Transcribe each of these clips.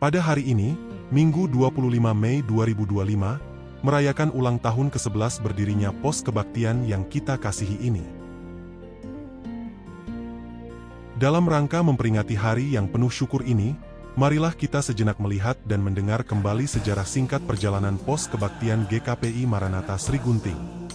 Pada hari ini, Minggu 25 Mei 2025, merayakan ulang tahun ke-11 berdirinya Pos Kebaktian yang kita kasihi ini. Dalam rangka memperingati hari yang penuh syukur ini, marilah kita sejenak melihat dan mendengar kembali sejarah singkat perjalanan Pos Kebaktian GKPI Maranatha Sri Gunting.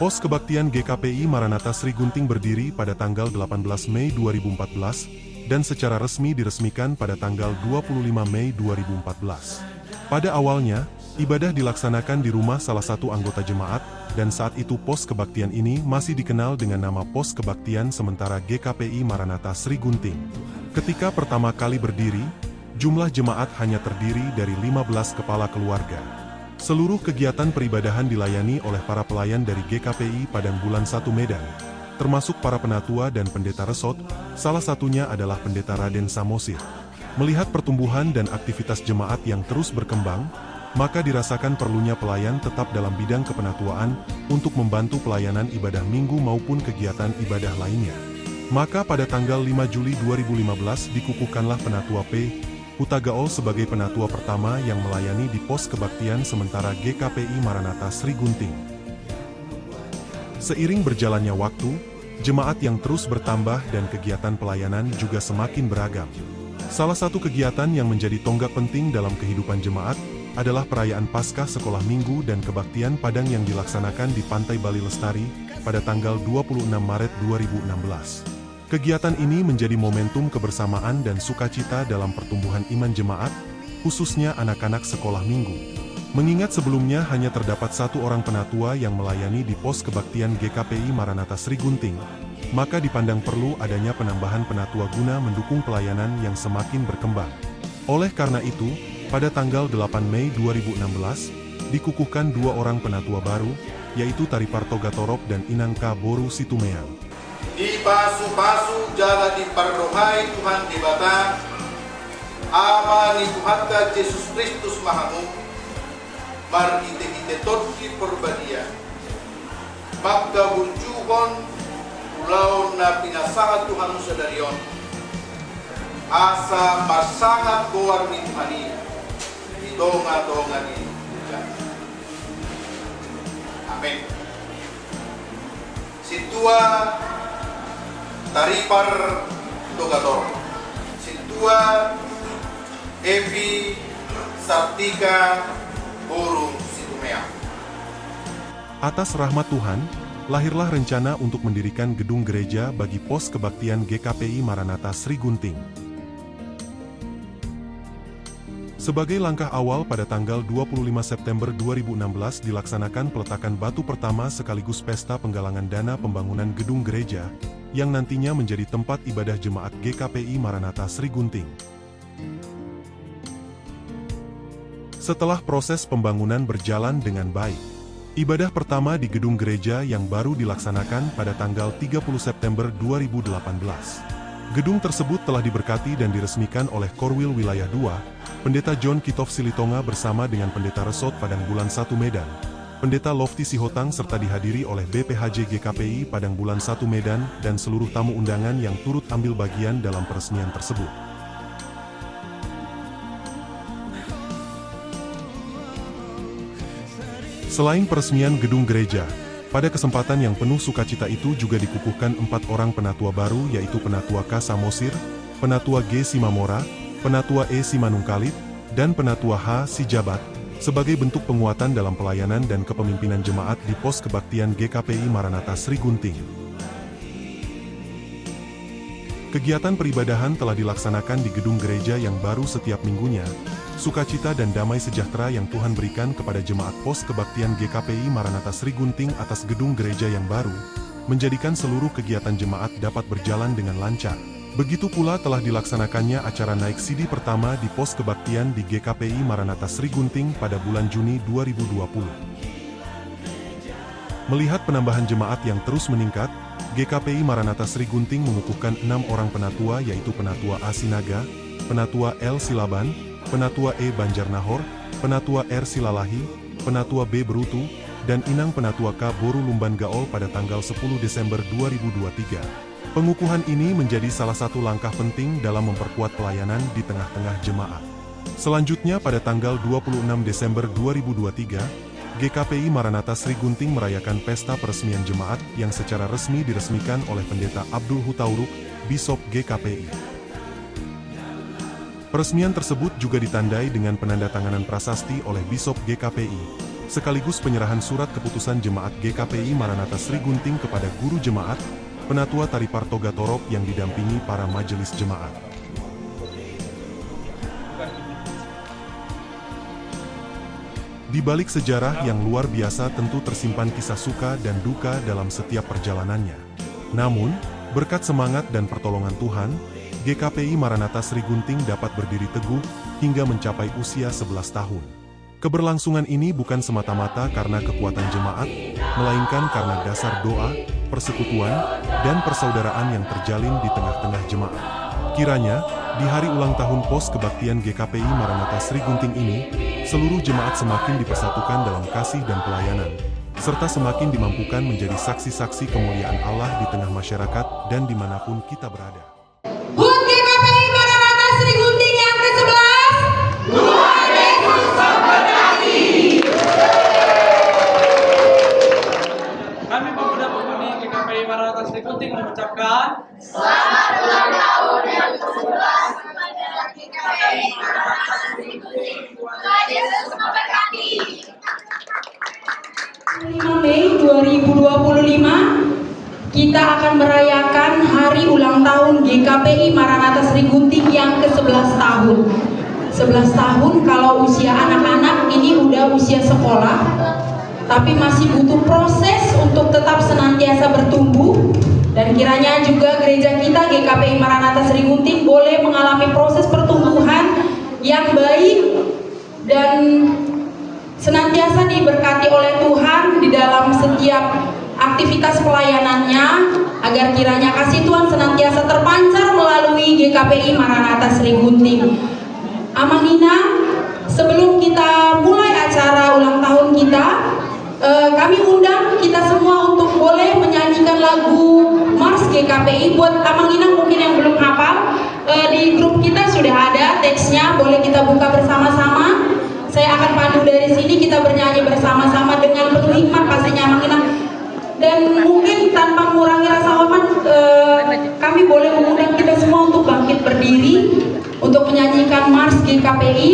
Pos Kebaktian GKPI Maranatha Sri Gunting berdiri pada tanggal 18 Mei 2014 dan secara resmi diresmikan pada tanggal 25 Mei 2014. Pada awalnya, ibadah dilaksanakan di rumah salah satu anggota jemaat, dan saat itu Pos Kebaktian ini masih dikenal dengan nama Pos Kebaktian Sementara GKPI Maranatha Sri Gunting. Ketika pertama kali berdiri, jumlah jemaat hanya terdiri dari 15 kepala keluarga. Seluruh kegiatan peribadahan dilayani oleh para pelayan dari GKPI Padang Bulan 1 Medan, termasuk para penatua dan pendeta resort, salah satunya adalah Pendeta Raden Samosir. Melihat pertumbuhan dan aktivitas jemaat yang terus berkembang, maka dirasakan perlunya pelayan tetap dalam bidang kepenatuaan untuk membantu pelayanan ibadah minggu maupun kegiatan ibadah lainnya. Maka pada tanggal 5 Juli 2015 dikukuhkanlah Penatua P. Hutagaol sebagai penatua pertama yang melayani di Pos Kebaktian Sementara GKPI Maranatha Sri Gunting. Seiring berjalannya waktu, jemaat yang terus bertambah dan kegiatan pelayanan juga semakin beragam. Salah satu kegiatan yang menjadi tonggak penting dalam kehidupan jemaat adalah perayaan Paskah Sekolah Minggu dan Kebaktian Padang yang dilaksanakan di Pantai Bali Lestari pada tanggal 26 Maret 2016. Kegiatan ini menjadi momentum kebersamaan dan sukacita dalam pertumbuhan iman jemaat, khususnya anak-anak sekolah minggu. Mengingat sebelumnya hanya terdapat satu orang penatua yang melayani di Pos Kebaktian GKPI Maranatha Sri Gunting, maka dipandang perlu adanya penambahan penatua guna mendukung pelayanan yang semakin berkembang. Oleh karena itu, pada tanggal 8 Mei 2016, dikukuhkan dua orang penatua baru, yaitu Tariparto Gatorop dan Inangka Boru Situmeang. Di pasu-pasu jalan diperdohai Tuhan di bata, amani Tuhan Yesus Kristus Mahamu, mari kita totki perbadia, maka bunjuhon pulau na pinasangat Tuhan sadarion, asa masangat goar ni Tuhani, idonga-donga ni Tuhan. Amin. Situa Taripar Dogador, Situa Evi Sartika Boru Situmeang. Atas rahmat Tuhan, lahirlah rencana untuk mendirikan gedung gereja bagi Pos Kebaktian GKPI Maranatha Sri Gunting. Sebagai langkah awal pada tanggal 25 September 2016 dilaksanakan peletakan batu pertama sekaligus pesta penggalangan dana pembangunan gedung gereja, yang nantinya menjadi tempat ibadah jemaat GKPI Maranatha Sri Gunting. Setelah proses pembangunan berjalan dengan baik, ibadah pertama di gedung gereja yang baru dilaksanakan pada tanggal 30 September 2018. Gedung tersebut telah diberkati dan diresmikan oleh Korwil Wilayah 2, Pendeta John Kitov Silitonga bersama dengan Pendeta Resort Padang Bulan 1 Medan, Pendeta Lofty Sihotang serta dihadiri oleh BPHJ GKPI Padang Bulan 1 Medan dan seluruh tamu undangan yang turut ambil bagian dalam peresmian tersebut. Selain peresmian gedung gereja, pada kesempatan yang penuh sukacita itu juga dikukuhkan 4 orang penatua baru yaitu Penatua K. Samosir, Penatua G. Simamora, Penatua E. Simanungkalit, dan Penatua H. Sijabat, sebagai bentuk penguatan dalam pelayanan dan kepemimpinan jemaat di Pos Kebaktian GKPI Maranatha Sri Gunting. Kegiatan peribadahan telah dilaksanakan di gedung gereja yang baru setiap minggunya. Sukacita dan damai sejahtera yang Tuhan berikan kepada jemaat Pos Kebaktian GKPI Maranatha Sri Gunting atas gedung gereja yang baru, menjadikan seluruh kegiatan jemaat dapat berjalan dengan lancar. Begitu pula telah dilaksanakannya acara naik sidi pertama di Pos Kebaktian di GKPI Maranatha Sri Gunting pada bulan Juni 2020. Melihat penambahan jemaat yang terus meningkat, GKPI Maranatha Sri Gunting mengukuhkan 6 orang penatua yaitu Penatua A. Sinaga, Penatua L. Silaban, Penatua E. Banjarnahor, Penatua R. Silalahi, Penatua B. Berutu, dan Inang Penatua K. Boru Lumban Gaol pada tanggal 10 Desember 2023. Pengukuhan ini menjadi salah satu langkah penting dalam memperkuat pelayanan di tengah-tengah jemaat. Selanjutnya pada tanggal 26 Desember 2023, GKPI Maranatha Sri Gunting merayakan pesta peresmian jemaat yang secara resmi diresmikan oleh Pendeta Abdul Hutauruk, Bishop GKPI. Peresmian tersebut juga ditandai dengan penandatanganan prasasti oleh Bishop GKPI, sekaligus penyerahan surat keputusan jemaat GKPI Maranatha Sri Gunting kepada guru jemaat, Penatua Tariparto Gatorok yang didampingi para majelis jemaat. Di balik sejarah yang luar biasa tentu tersimpan kisah suka dan duka dalam setiap perjalanannya. Namun, berkat semangat dan pertolongan Tuhan, GKPI Maranatha Sri Gunting dapat berdiri teguh hingga mencapai usia 11 tahun. Keberlangsungan ini bukan semata-mata karena kekuatan jemaat, melainkan karena dasar doa, persekutuan, dan persaudaraan yang terjalin di tengah-tengah jemaat. Kiranya, di hari ulang tahun pos kebaktian GKPI Maranatha Sri Gunting ini, seluruh jemaat semakin dipersatukan dalam kasih dan pelayanan, serta semakin dimampukan menjadi saksi-saksi kemuliaan Allah di tengah masyarakat dan dimanapun kita berada. HUT GKPI Maranatha Sri Gunting yang ke-11, Tuhan Yesus memberkati. Kami pemuda-pemudi GKPI Maranatha Sri Gunting mengucapkan Selamat ulang tahun yang ke-11 kepada GKPI Maranatha Sri Gunting. Tuhan Yesus memberkati. 5 Mei 2025 kita akan merayakan hari ulang tahun GKPI Maranatha Sri Gunting yang ke-11 tahun. 11 tahun kalau usia anak-anak ini udah usia sekolah, tapi masih butuh proses untuk tetap senantiasa bertumbuh. Dan kiranya juga gereja kita GKPI Maranatha Sri Gunting boleh mengalami proses pertumbuhan yang baik dan senantiasa diberkati oleh Tuhan di dalam setiap aktivitas pelayanannya, agar kiranya kasih Tuhan senantiasa terpancar melalui GKPI Maranatha Sri Gunting. Amang Nina, sebelum kita mulai acara ulang tahun kita, kami undang kita semua untuk boleh menyanyikan lagu Mars GKPI. Buat Amang Nina mungkin yang belum hafal, di grup kita sudah ada teksnya, boleh kita buka bersama-sama. Saya akan pandu dari sini, kita bernyanyi bersama-sama dengan penuh hikmat pastinya Amang Nina. Dan mungkin tanpa mengurangi rasa hormat, kami boleh mengundang kita semua untuk bangkit berdiri untuk menyanyikan Mars GKPI.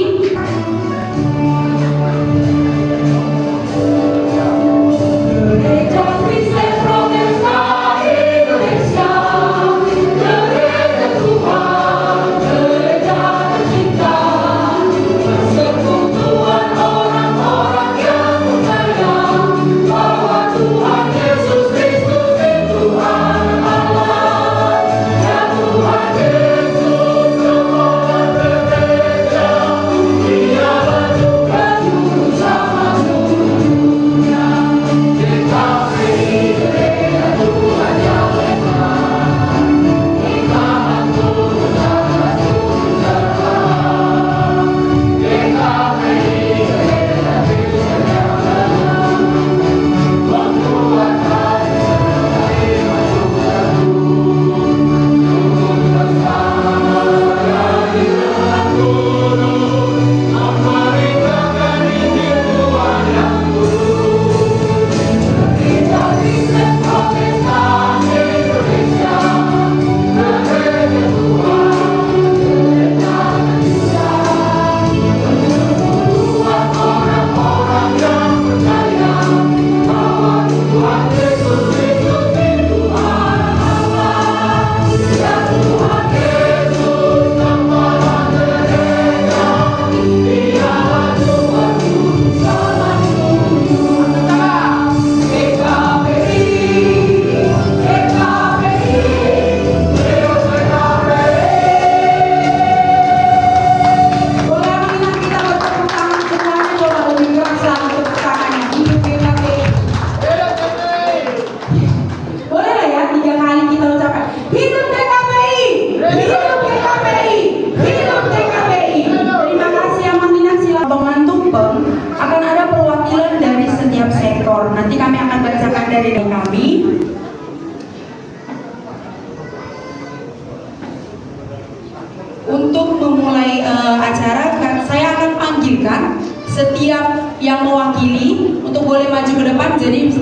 acara, saya akan panggilkan setiap yang mewakili untuk boleh maju ke depan. Jadi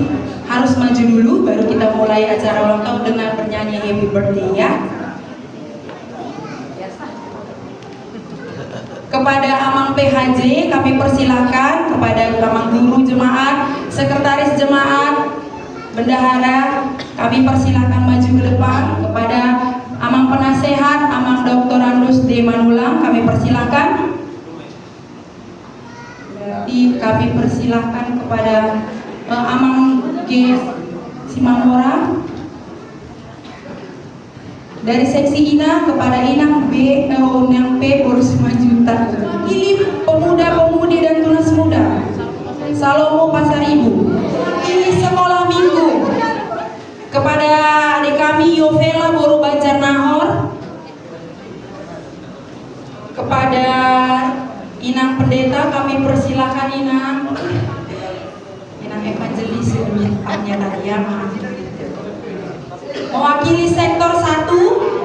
harus maju dulu baru kita mulai acara ulang tahun dengan bernyanyi Happy Birthday ya. Kepada Amang PHJ kami persilahkan, kepada Amang Guru Jemaat, Sekretaris Jemaat, Bendahara kami persilahkan maju ke depan. Kepada Amang Penasehat, Amang Dr. Andus D. Manulang kami persilahkan. Berarti kami persilahkan kepada Amang G. Simamora. Dari seksi Ina kepada Inang B, Inang P, Boros Majuta. Ini pemuda-pemudi dan tunas muda Salomo Pasar Ibu. Ini sekolah minggu kepada adik kami Yovela Boru Banjar Nahor. Kepada Inang Pendeta kami persilahkan Inang Evangelis Irmiannya tadi ya. Mewakili sektor 1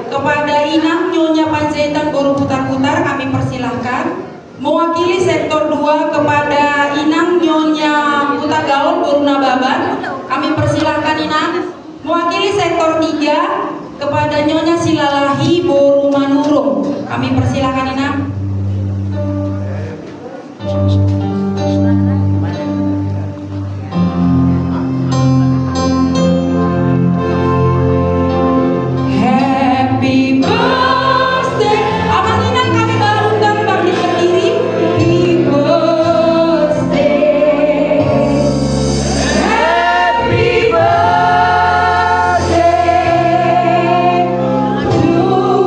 kepada Inang Nyonya Panjaitan Boru Putar-Putar kami persilahkan. Mewakili sektor 2 kepada Inang Nyonya Putagalon Boru Nababan kami persilahkan Inang. Mewakili sektor 3 kepada Nyonya Silalahi Boru Manurung kami persilahkan Inang. Happy birthday, Abang Inang kami barungkan bangkit berdiri. Happy birthday, happy birthday to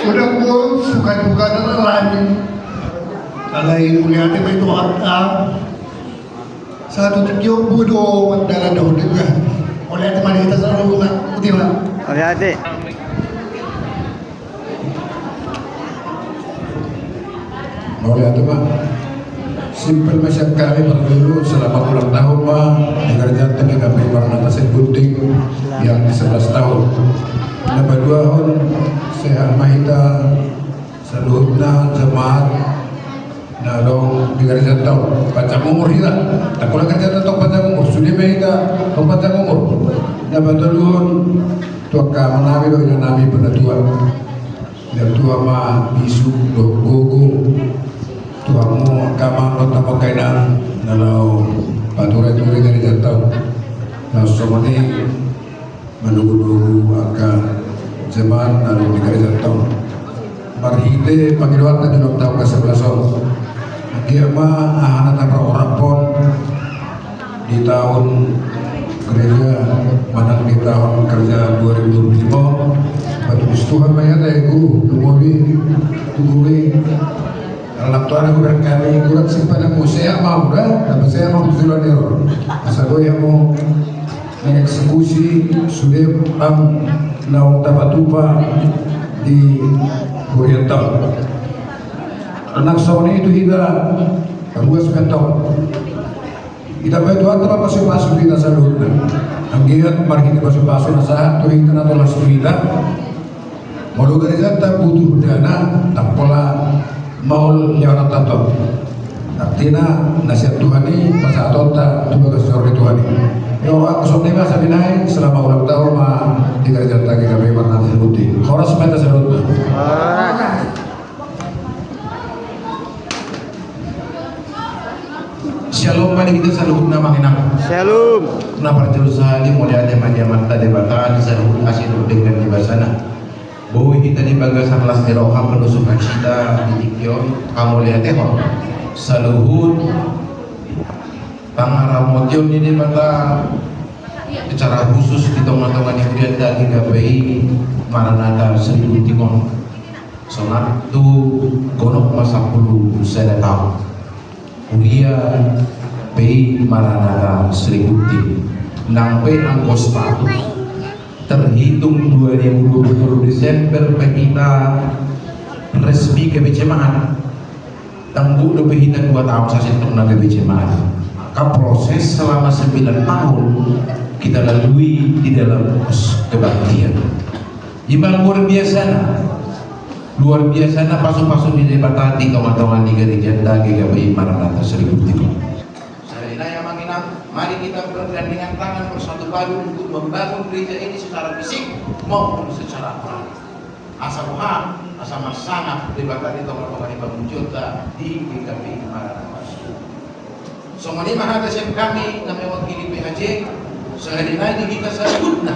Udah pun suka-suka na lagi. Alay uliate may tuwag sa tutikyo budo magdala daw din ka. Uliate malita sa luna. Puti ba? Hati-hati. Uliate ba? Simple masyad kami pada dulu selama ulang tahun mah di kerajaan GKP Maranatha Gunting yang 11 tahun. Dapat 2 tahun saya mahita seluruhnya jemaat na dong di kerajaan tahun panjang umur kita. Tak kulang kerajaan tahun panjang umur sudah mahita tahun panjang umur. Dapat dulu tuaka menawi do yang nabi pada tua. Dan tua mah isu do gogo. Tuamu kamang lo tamo kainan nalau paturai-turai dari jantau nah somani menunggu aka jemaat nalau di dari jantau marhide panggiluan tadi ulang tahun ke-11 dia mah anak orang pon di tahun gereja manang di tahun kerja 2025 batu Tuhan banyak dari guru tungguin anak tuan aku berkali kurang simpanan mu saya mau dah dapat saya mau tujuan error asal gue yang mau mengeksekusi sudah naung dapat tupa di Oriental anak sauni itu hingga 2 tahun kita berdoa terus masuk kita salut anggiat mari kita masuk nasa tuh kita natolah sudah mau dari jatah butuh dana tak pola mau nyawa tato artinya nasihat Tuhan ini masa tota juga keseluruhan Tuhan ini yo aku sopnya sabi naik selama ulang tahun mah di kerajaan tagi kami Maranatha Gunting horas meta salut Shalom mari kita salut nama enak Shalom. kenapa terus sehari mulai ada mata debatan salut kasih dengan di sana bahwa kita di bagasan las diroham penusukan kita di tikyon kamu lihat tehon saluhut pangaramotyon ini mata secara khusus di tongan-tongan yang dia daging KPI Maranatha Gunting sonat tu gonok masa puluh saya tahu kuliah PI Maranatha Gunting nampai angkos patu terhitung 2020 Desember kita resmi ke jemaat tangguh lebih 2 tahun saya pernah ke jemaat maka proses selama 9 tahun kita lalui di dalam kebaktian iman luar biasa pasu-pasu di debatati teman-teman di gereja GKPI Maranatha Gunting mari kita bergandengan tangan bersatu padu untuk membangun gereja ini secara fisik maupun secara moral. Asa Tuhan, asa sangat dibakari teman-teman Bang Jota di GKPI Maranatha. Somani mahadasyan kami na may wakili PHJ sa halinay di kita sa Budna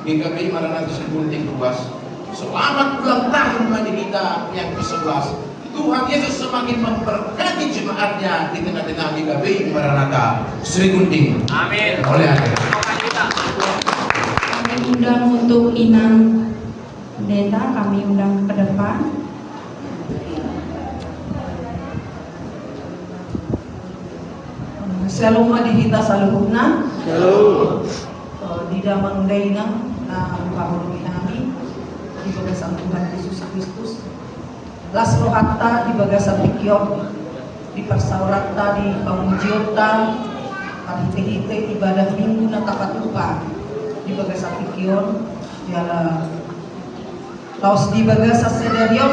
GKPI Maranatha Gunting Ruas. Selamat ulang tahun mari kita yang ke-11. Tuhan Yesus semakin memberkati jemaatnya di tengah-tengah GKPI Maranatha Gunting. Amin. Oleh Kami undang untuk Inang Pendeta, kami undang ke depan. Shalom adihita saluhuna. Shalom. Di damang dainang na pamulungan namin di bagasan Tuhan Yesus Kristus. Las rohatta di bagasan tikyon di persaurata di pamunjiota panhite-hite ibadah minggu na takatupa di bagasan tikyon jala taos di bagasan sederion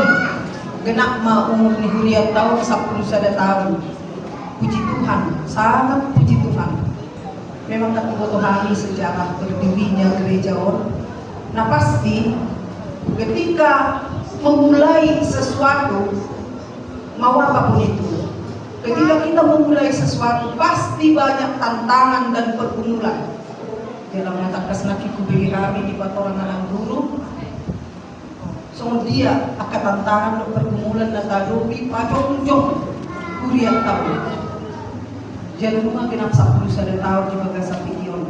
genak ma umur ni huriat tahun 10 tahun. Puji Tuhan, sangat puji Tuhan. Memang ketuhanan sejarah berdirinya gereja on. Nah pasti ketika memulai sesuatu mau apapun itu, ketika kita memulai sesuatu pasti banyak tantangan dan pergumulan. Dalam mengatakan nakiku beri hari di patoran anak guru, so dia akan tantangan dan pergumulan dan tadobi pacong-jong kuriat tahu. Jangan rumah genap 10 tahun di bagasan pikion.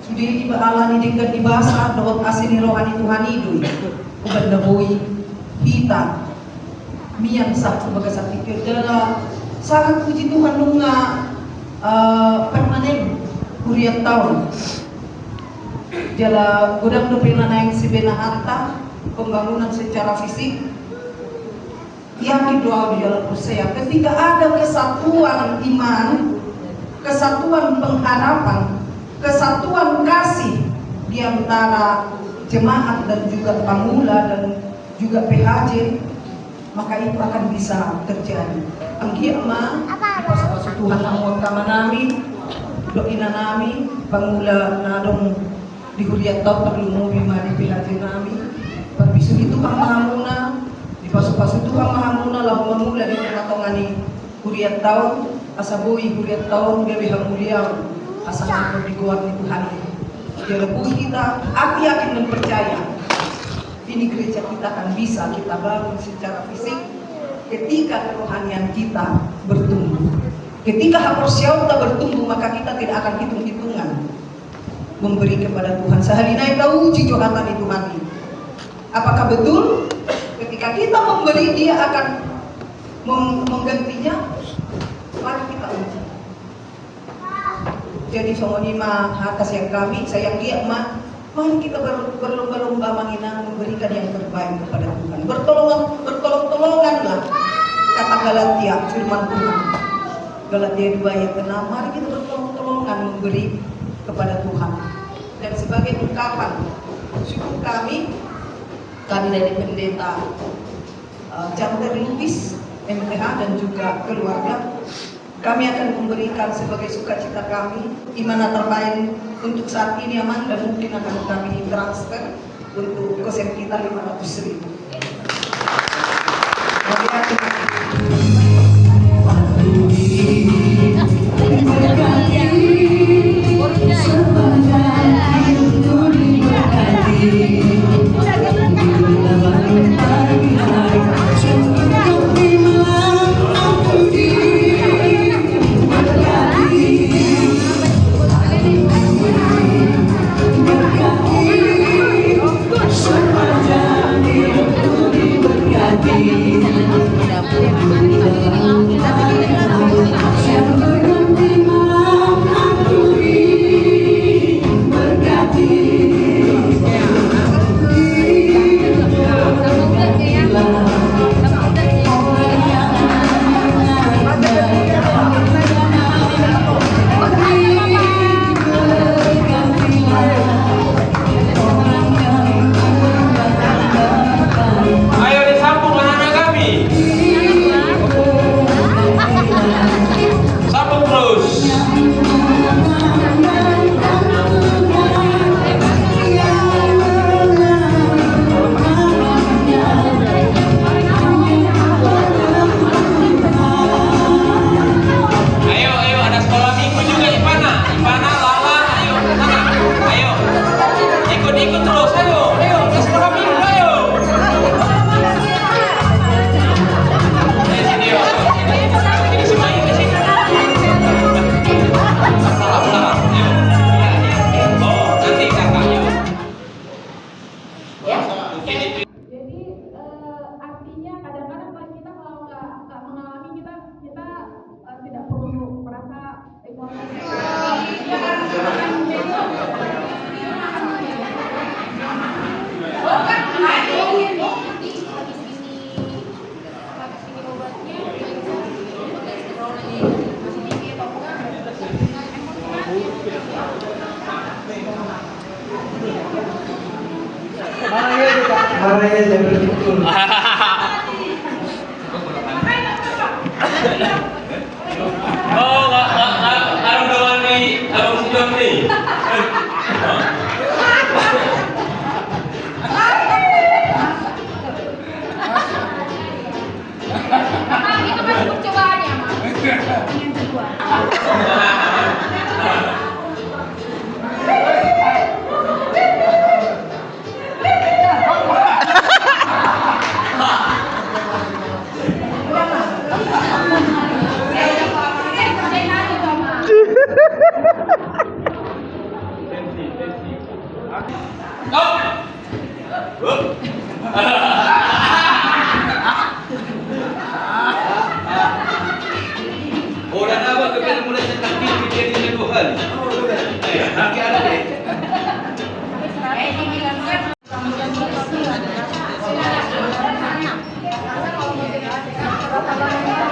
Sudah iba alani dengan dibahasa doa asini rohani Tuhan itu. Uban na boy hita mian satu baga satu jala sangat puji Tuhan nunga permanen kuriat tahun jala gudang dopina naik si bena anta pembangunan secara fisik yakin doa di jalan saya ketika ada kesatuan iman, kesatuan pengharapan, kesatuan kasih di antara jemaat dan juga pamula dan juga PHJ, maka itu akan bisa terjadi. Anggia ma, pas Tuhan ang kama nami, doina nami, pamula nadong di huriat tau perlu mo di PHJ nami, perbisu itu kang mahamuna, di pasu-pasu itu kang mahamuna lah mamula di matongani huriat tau, asabuhi huriat tau gawe hamuliang, asal di kuat ni Tuhan itu. Jalabu kita, aku yakin dan percaya ini gereja kita akan bisa kita bangun secara fisik ketika kerohanian kita bertumbuh. Ketika haporsiau kita bertumbuh, maka kita tidak akan hitung-hitungan memberi kepada Tuhan. Sehalina kita uji johatan itu Tuhan. Apakah betul ketika kita memberi dia akan menggantinya? Mari kita uji. Jadi songonima atas yang kami sayang dia mah, mari kita berlomba-lomba menghina memberikan yang terbaik kepada Tuhan. Bertolong-tolonganlah kata Galatia firman Tuhan. Galatia 2 ayat 6, mari kita bertolong-tolongan memberi kepada Tuhan. Dan sebagai ungkapan syukur kami dari pendeta Janter Lubis MTH dan juga keluarga, kami akan memberikan sebagai sukacita kami iman terbaik untuk saat ini aman dan mungkin akan kami transfer untuk kosen kita 500.000.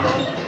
Pak.